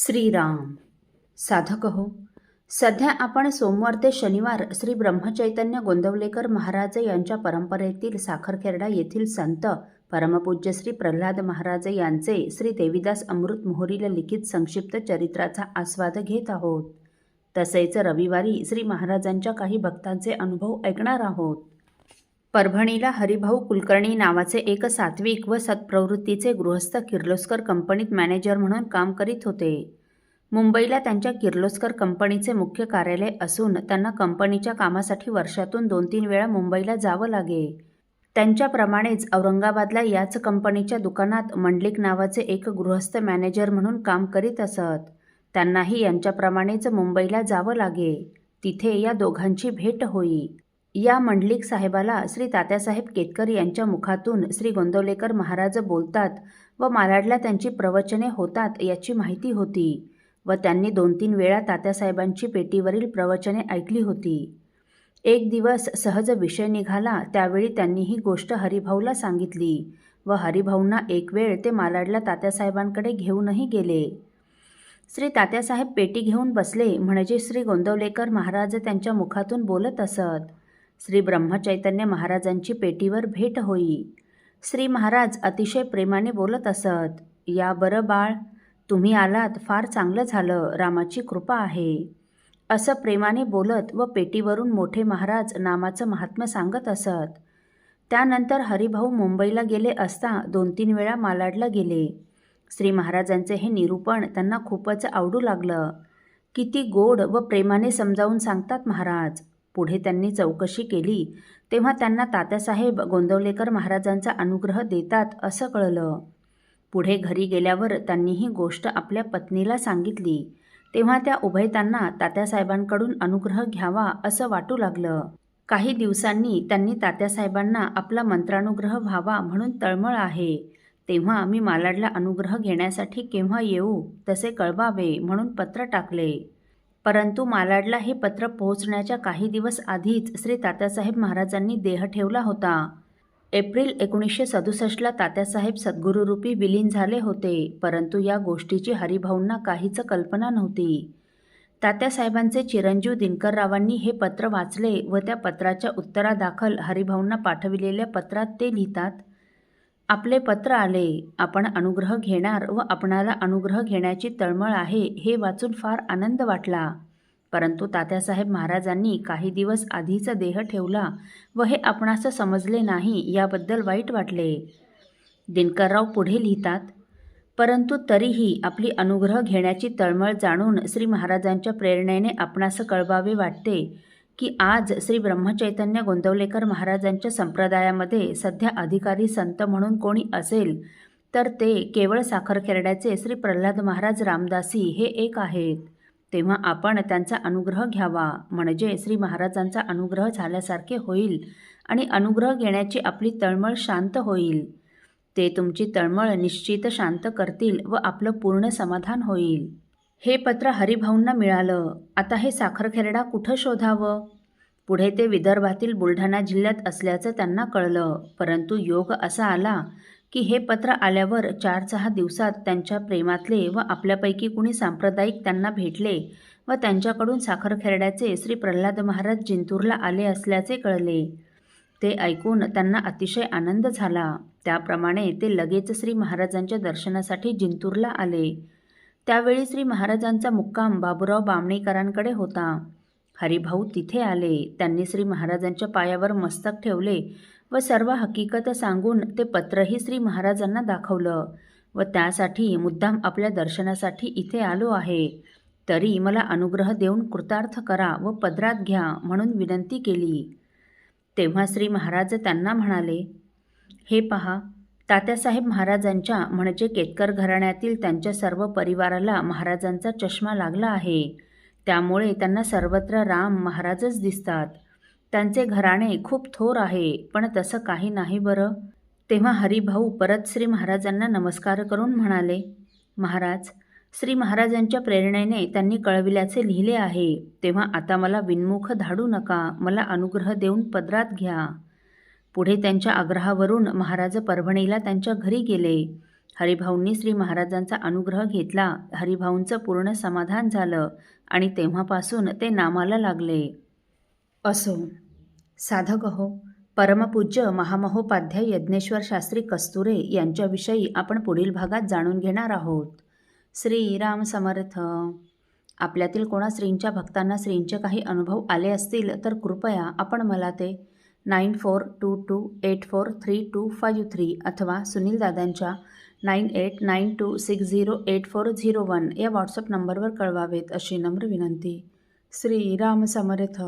श्रीराम. साधक हो, सध्या आपण सोमवार ते शनिवार श्री ब्रह्मचैतन्य गोंदवलेकर महाराज यांच्या परंपरेतील साखरखेर्डा येथील संत परमपूज्य श्री प्रल्हाद महाराज यांचे श्री देवीदास अमृत मोहोरीला लिखित संक्षिप्त चरित्राचा आस्वाद घेत आहोत. तसेच रविवारी श्री महाराजांच्या काही भक्तांचे अनुभव ऐकणार आहोत. परभणीला हरिभाऊ कुलकर्णी नावाचे एक सात्विक व सत्प्रवृत्तीचे गृहस्थ किर्लोस्कर कंपनीत मॅनेजर म्हणून काम करीत होते. मुंबईला त्यांच्या किर्लोस्कर कंपनीचे मुख्य कार्यालय असून त्यांना कंपनीच्या कामासाठी वर्षातून 2-3 वेळा मुंबईला जावं लागे. त्यांच्याप्रमाणेच औरंगाबादला याच कंपनीच्या दुकानात मंडलिक नावाचे एक गृहस्थ मॅनेजर म्हणून काम करीत असत. त्यांनाही यांच्याप्रमाणेच मुंबईला जावं लागे. तिथे या दोघांची भेट होई. या मंडलिक साहेबाला श्री तात्यासाहेब केतकर यांच्या मुखातून श्री गोंदवलेकर महाराज बोलतात व मालाडला त्यांची प्रवचने होतात याची माहिती होती व त्यांनी 2-3 वेळा तात्यासाहेबांची पेटीवरील प्रवचने ऐकली होती. एक दिवस सहज विषय निघाला. त्यावेळी त्यांनी ही गोष्ट हरिभाऊला सांगितली व हरिभाऊंना एक वेळ ते मालाडला तात्यासाहेबांकडे घेऊनही गेले. श्री तात्यासाहेब पेटी घेऊन बसले म्हणजे श्री गोंदवलेकर महाराज त्यांच्या मुखातून बोलत असत. श्री ब्रह्मचैतन्य महाराजांची पेटीवर भेट होई. श्री महाराज अतिशय प्रेमाने बोलत असत. या बरं बाळ, तुम्ही आलात फार चांगलं झालं, रामाची कृपा आहे, असं प्रेमाने बोलत व पेटीवरून मोठे महाराज नामाचं महात्म्य सांगत असत. त्यानंतर हरिभाऊ मुंबईला गेले असता 2-3 वेळा मालाडला गेले. श्री महाराजांचे हे निरूपण त्यांना खूपच आवडू लागलं. किती गोड व प्रेमाने समजावून सांगतात महाराज. पुढे त्यांनी चौकशी केली तेव्हा त्यांना तात्यासाहेब गोंदवलेकर महाराजांचा अनुग्रह देतात असं कळलं. पुढे घरी गेल्यावर त्यांनी ही गोष्ट आपल्या पत्नीला सांगितली तेव्हा त्या उभयतांना तात्यासाहेबांकडून अनुग्रह घ्यावा असं वाटू लागलं. काही दिवसांनी त्यांनी तात्यासाहेबांना आपला मंत्रानुग्रह व्हावा म्हणून तळमळ आहे, तेव्हा मी मालाडला अनुग्रह घेण्यासाठी केव्हा येऊ तसे कळवावे म्हणून पत्र टाकले. परंतु मालाडला हे पत्र पोहोचण्याच्या काही दिवस आधीच श्री तात्यासाहेब महाराजांनी देह ठेवला होता. एप्रिल 1967ला तात्यासाहेब सद्गुरूरूपी विलीन झाले होते. परंतु या गोष्टीची हरिभाऊंना काहीच कल्पना नव्हती. तात्यासाहेबांचे चिरंजीव दिनकररावांनी हे पत्र वाचले व त्या पत्राच्या उत्तरादाखल हरिभाऊंना पाठविलेल्या पत्रात ते लिहितात, आपले पत्र आले, आपण अनुग्रह घेणार व आपणाला अनुग्रह घेण्याची तळमळ आहे हे वाचून फार आनंद वाटला. परंतु तात्यासाहेब महाराजांनी काही दिवस आधीच देह ठेवला व हे आपणास समजले नाही याबद्दल वाईट वाटले. दिनकरराव पुढे लिहितात, परंतु तरीही आपली अनुग्रह घेण्याची तळमळ जाणून श्री महाराजांच्या प्रेरणेने आपणास कळवावे वाटते की आज श्री ब्रह्मचैतन्य गोंदवलेकर महाराजांच्या संप्रदायामध्ये सध्या अधिकारी संत म्हणून कोणी असेल तर ते केवळ साखरखेर्ड्याचे श्री प्रल्हाद महाराज रामदासी हे एक आहेत. तेव्हा आपण त्यांचा अनुग्रह घ्यावा म्हणजे श्री महाराजांचा अनुग्रह झाल्यासारखे होईल आणि अनुग्रह घेण्याची आपली तळमळ शांत होईल. ते तुमची तळमळ निश्चित शांत करतील व आपलं पूर्ण समाधान होईल. हे पत्र हरिभाऊंना मिळालं. आता हे साखरखेर्डा कुठं शोधावं? पुढे ते विदर्भातील बुलढाणा जिल्ह्यात असल्याचं त्यांना कळलं. परंतु योग असा आला की हे पत्र आल्यावर 4-6 दिवसात त्यांच्या प्रेमातले व आपल्यापैकी कुणी सांप्रदायिक त्यांना भेटले व त्यांच्याकडून साखरखेर्ड्याचे श्री प्रल्हाद महाराज जिंतूरला आले असल्याचे कळले. ते ऐकून त्यांना अतिशय आनंद झाला. त्याप्रमाणे ते लगेच श्री महाराजांच्या दर्शनासाठी जिंतूरला आले. त्यावेळी श्री महाराजांचा मुक्काम बाबूराव बामणेकरांकडे होता. हरिभाऊ तिथे आले. त्यांनी श्री महाराजांच्या पायावर मस्तक ठेवले व सर्व हकीकत सांगून ते पत्रही श्री महाराजांना दाखवलं व त्यासाठी मुद्दाम आपल्या दर्शनासाठी इथे आलो आहे, तरी मला अनुग्रह देऊन कृतार्थ करा व पदरात घ्या म्हणून विनंती केली. तेव्हा श्री महाराज त्यांना म्हणाले, हे पहा, तात्यासाहेब महाराजांच्या म्हणजे केतकर घराण्यातील त्यांच्या सर्व परिवाराला महाराजांचा चष्मा लागला आहे. त्यामुळे त्यांना सर्वत्र राम महाराजच दिसतात. त्यांचे घराणे खूप थोर आहे, पण तसं काही नाही बरं. तेव्हा हरिभाऊ परत श्री महाराजांना नमस्कार करून म्हणाले, महाराज, श्री महाराजांच्या प्रेरणेने त्यांनी कळविल्याचे लिहिले आहे. तेव्हा आता मला विनमुख धाडू नका, मला अनुग्रह देऊन पदरात घ्या. पुढे त्यांच्या आग्रहावरून महाराज परभणीला त्यांच्या घरी गेले. हरिभाऊंनी श्री महाराजांचा अनुग्रह घेतला. हरिभाऊंचं पूर्ण समाधान झालं आणि तेव्हापासून ते नामाला लागले. असो. साधक हो, परमपूज्य महामहोपाध्याय यज्ञेश्वर शास्त्री कस्तुरे यांच्याविषयी आपण पुढील भागात जाणून घेणार आहोत. श्रीराम समर्थ. आपल्यातील कोणा श्रींच्या भक्तांना श्रींचे काही अनुभव आले असतील तर कृपया आपण मला ते 9422843253 अथवा सुनील दादांच्या 9892608401 या व्हॉट्सअप नंबरवर कळवावेत अशी नम्र विनंती. श्रीराम समर्थ.